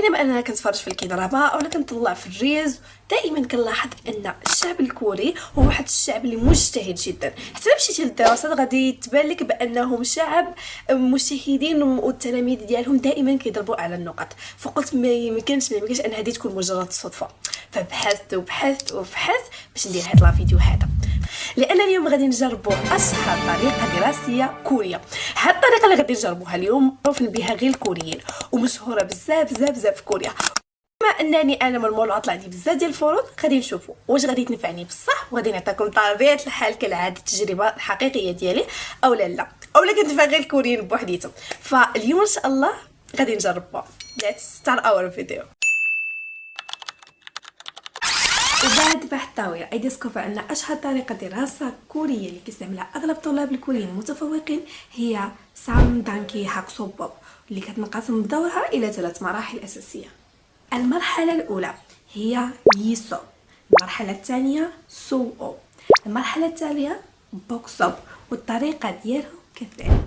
بينما انا كنتفرج في الكدراما او كنطلع في الريلز، دائما كنلاحظ ان الشعب الكوري هو واحد الشعب اللي مجتهد جدا. حتى الا مشيتي للدراسات غادي تبان لك بانهم شعب مجتهدين، والتلاميذ ديالهم دائما كيضربوا على النقط. فقلت ما يمكنش ان هذه تكون مجرد صدفه، فبحثت وبحثت وبحثت باش ندير هذا الفيديو هذا، لان اليوم غادي نجربوا اشهر طريقه دراسيه كوريه. هاد الطريقه اللي غادي نجربوها اليوم معروفين بها غير الكوريين ومشهوره بزاف بزاف بزاف في كوريا. بما انني انا من المول عطل عندي بزاف ديال الفروض، غادي نشوفوا واش غادي تنفعني بصح، وغادي نعطيكم طبيعه الحال كالعاده التجربه الحقيقيه ديالي او لا كتنفع غير الكوريين بوحديتهم. فاليوم ان شاء الله غادي نجربوا. Let's start our video. وبعد بحث طويل ايديسكوفر ان اشهر طريقه دراسه كوريه اللي كيستعملها اغلب طلاب الكوريين المتفوقين هي سام دانكي هاكسوبوب، اللي كتنقسم بدورها الى 3 مراحل اساسيه. المرحله الاولى هي ييسو، المرحله الثانيه سوو، المرحله الثالثه بوكسوب، والطريقه ديالهم كالتالي.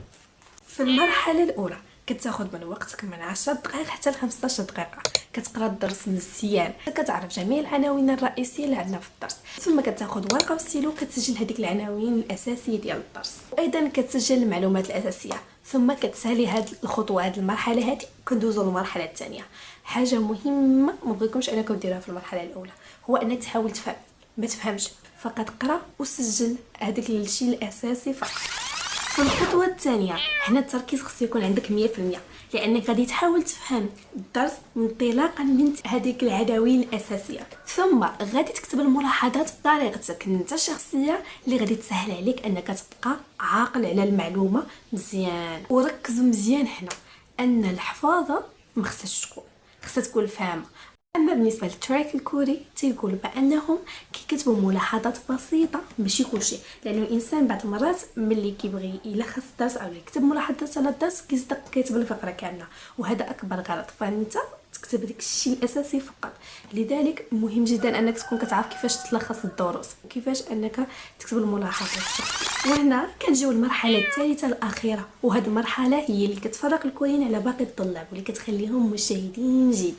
في المرحله الاولى كتاخذ من وقتك من 10 دقائق حتى ل 15 دقيقه، كتقرا الدرس مزيان، كتعرف جميع العناوين الرئيسيه اللي عندنا في الدرس، ثم كتاخذ ورقه وستيلو كتسجل هذيك العناوين الاساسيه ديال الدرس، وايضا كتسجل المعلومات الاساسيه، ثم كتسالي هاد الخطوات. هاد المرحله هذه كندوزو للمرحله الثانيه. حاجه مهمه ما بغيتكمش انكم ديروها في المرحله الاولى هو انك تحاول تفهم، ما تفهمش فقط قرا وسجل هذاك الشيء الاساسي فقط. في الخطوه الثانيه هنا التركيز خصو يكون عندك 100%، لانك غادي تحاول تفهم الدرس انطلاقا من هذيك العناوين الاساسيه، ثم غادي تكتب الملاحظات بطريقتك انت الشخصيه اللي غادي تسهل عليك انك تبقى عاقل على المعلومه مزيان. وركزوا مزيان هنا ان الحفاظه ما خصها تكون فاهمه. اما بالنسبه للتراك الكوري تيقول بانهم كيكتبوا ملاحظات بسيطه ماشي كلشي، لانه الانسان بعض المرات ملي كيبغي يلخص الدرس او يكتب ملاحظات على الدرس كيصدق كيكتب الفقره كامله، وهذا اكبر غلط. فانت تكتب داك الشيء الاساسي فقط. لذلك مهم جدا انك تكون كتعرف كيفاش تلخص الدروس وكيفاش انك تكتب الملاحظات. وهنا كنجيو المرحله الثالثه الاخيره، وهذه المرحله هي اللي كتفرق الكوريين على باقي الطلاب واللي كتخليهم مجتهدين جدا.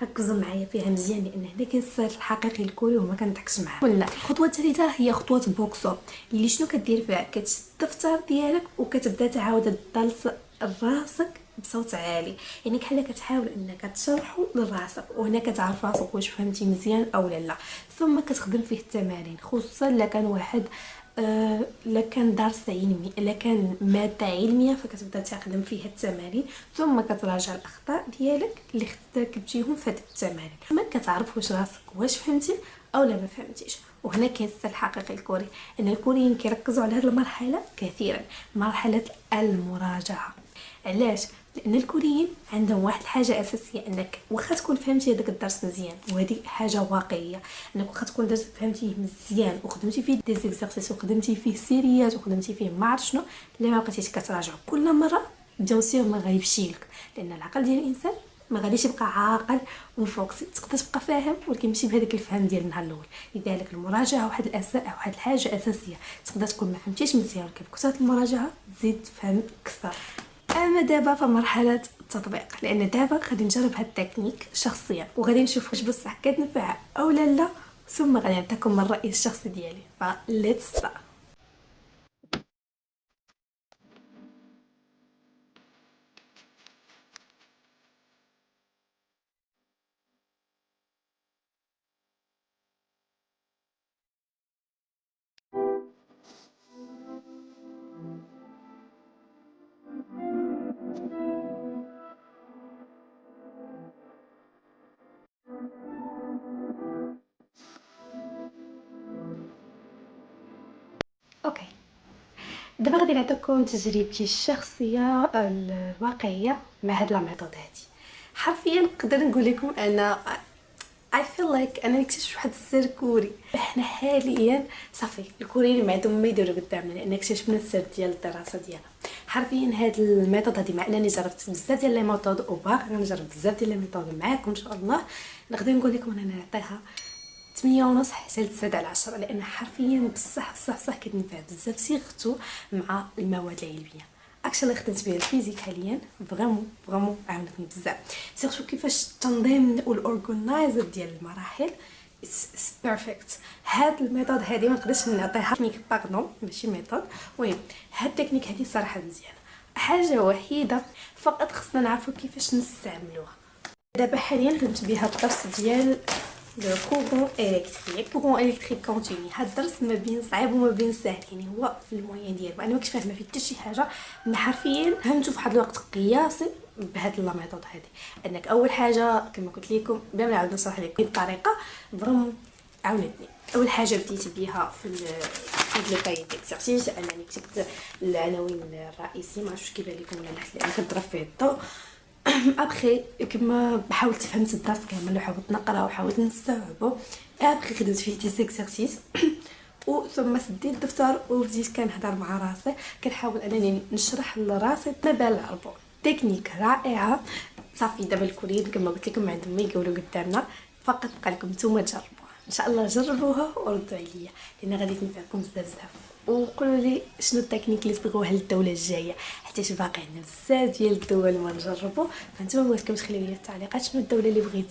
ركزوا معايا فيها مزيان لان هنا كاين السر الحقيقي الكوري وما كنضحكش معاه. قلنا الخطوه الثالثه هي خطوه بوكسو، اللي شنو كدير فيها؟ كتشد الدفتر ديالك وكتبدا تعاود الدرس راسك بصوت عالي، يعني بحال كتحاول انك تشرحه لراسك، وهنا كتعرف راسك واش فهمتي مزيان او لا. ثم كتخدم فيه التمارين، خصوصا الا كان واحد لا كان درس علمي، الا كان ماده علميه فكتبدا تخدم فيها التمارين، ثم كتراجع الاخطاء ديالك اللي ارتكبتيهم في هذه التمارين، ثم كتعرف واش فهمتي او لا ما فهمتيش. وهنا كاين السر الحقيقي الكوري، ان الكوريين كيركزوا على هذه المرحله كثيرا، مرحله المراجعه. علاش؟ لان الكوريين عندهم واحد الحاجه اساسيه، انك واخا تكون فهمتي هذاك الدرس مزيان، وهذه حاجه واقعيه، انك واخا تكون درس فهمتيه مزيان وخدمتي فيه دي زيكزارسيس وخدمتي فيه سيريات وخدمتي فيه ما عرف شنو، الا ما بقيتيش كتراجع كل مره بيان سيغ ما غايمشي لك، لان العقل ديال الانسان ما غاديش يبقى عاقل ومفوكس. تقدر تبقى فاهم ولكن ماشي بهذاك الفهم ديال النهار الاول. لذلك المراجعه واحد الحاجه اساسيه. تقدر تكون ما فهمتيش مزيان ولكن بكثره المراجعه تزيد تفهم اكثر. اما دابا فمرحله التطبيق، لان دابا غادي نجرب هاد التكنيك شخصيا وغادي نشوف واش بصح كتنفع او لا، ثم غادي نعطيكم الراي الشخصي ديالي. فليتس ستارت. اوكي، دابا غادي نعطيكم تجربتي الشخصيه الواقعيه مع هاد لا ميثود هادي. حرفيا نقدر نقول لكم انا I feel like انا اكتشفت واحد السر كوري. احنا حاليا صافي الكوريين ما عندهم ما يديروا قدامنا، لان اكتشفنا السر ديال الدراسه ديالنا. حرفيا هاد الميثود هادي، مع انني جربت بزاف ديال لي ميثود وباقي غنجرب بزاف ديال لي ميثود معاكم ان شاء الله، نقدر نقول لكم انا نعطيها 8.5 حتى 9 على 10، لان حرفيا بصح كتنفع بزاف، سيرتو مع المواد العلميه. اكشن اللي خدمت بها الفيزيك حاليا فريمون عاونتني بزاف، سيرتو كيفاش التنظيم والاورغنايز ديال المراحل اتس بيرفكت. هاد الميثود هادي ما نقدرش نعطيها تكنيك باردون ماشي ميثود، المهم هاد التكنيك هادي صراحه مزيانه. حاجه وحيده فقط خصنا نعرفوا كيفاش نستعملوها. دابا حاليا خدمت بها الدرس ديال لو كورون الكتريك كونتيني. هاد الدرس ما بين صعيب وما بين سهل، يعني هو في الموين ديالو. انا ما كنتش فاهمه فيه حتى شي حاجه، انا حرفيا فهمته في واحد الوقت قياسي بهاد لا ميثود هادي. انك اول حاجه كما قلت لكم بلا ما نعاود نشرح لكم الطريقه فريمون عاونتني. اول حاجه بديت بها في لو كاي ديكسيرسيس انني كتبت العناوين الرئيسيه، ما عرفتش كيبان لكم ولا لا لان كنضرب فيه الضوء. ابخي كما حاولت فهمت الدرس كامل وحاولت نقرا وحاولت نستوعبه. ابخي خدمت فيه تي زيكسيرسيس ثم سديت الدفتر وبديت كنهضر مع راسي، كنحاول انني نشرح لراسي ما بالعربو. تكنيك رائعه. صافي دابا الكوريين كما قلت لكم عندهم ما يقولوا قدامنا، فقط بقى لكم نتوما تجربوها. ان شاء الله جربوها وردوا عليا لان غادي تنفعكم بزاف وقولوا لي شنو التكنيك اللي تبغوها للدوله الجايه، حيت باقي عندنا بزاف ديال الدول ما نجربوا. فانتم بغيتكم تخليو لي في التعليقات شنو الدوله اللي بغيت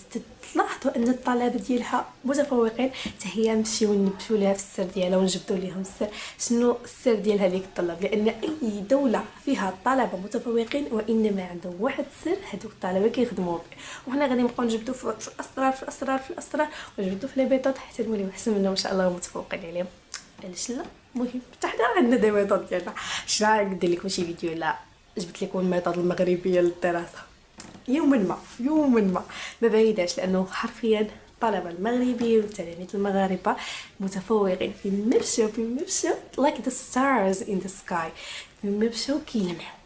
تلاحظوا ان الطلبه ديالها متفوقين حتى هي نمشيو نبشوا لها في السر ديالها ونجبدوا لهم السر شنو السر ديال هذيك الطلاب. لان اي دوله فيها طلبه متفوقين وانما عندهم واحد السر هذوك الطلبه كيخدموا به، وحنا غادي نبقاو نجبدوا في الاسرار ونجبدوا في لي بيطات حتى نوليو احسن منهم ان شاء الله متفوقين عليهم. علاش لا؟ المهم حتى حنا عندنا دي ميثود ديالنا. شنو رايك ندير لكم شي فيديو لا جبت لكم الميثود المغربيه للدراسه يوما ما بعيداش، لانه حرفيا الطلبه المغربيين والتلاميذ المغاربه متفوقين في مشاو like the stars in the sky، في مشاو كيلمعوا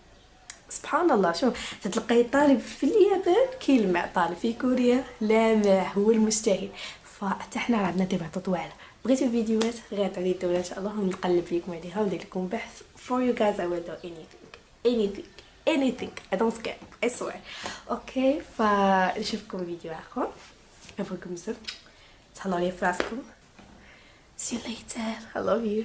سبحان الله. شوف تتلقاي طالب في اليابان كيلمع، طالب في كوريا لامع هو المجتهد. فحتى حنا عندنا دي ميثود واعره. بغيتو الفيديوهات غير على الدوله ان شاء الله ونقلب لكم عليها وندير لكم بحث for you guys. I will do anything I don't care I swear. اوكي فنشوفكم فيديو اخر. نبغيكم بزاف تهلاو لي في راسكم. see you later I love you.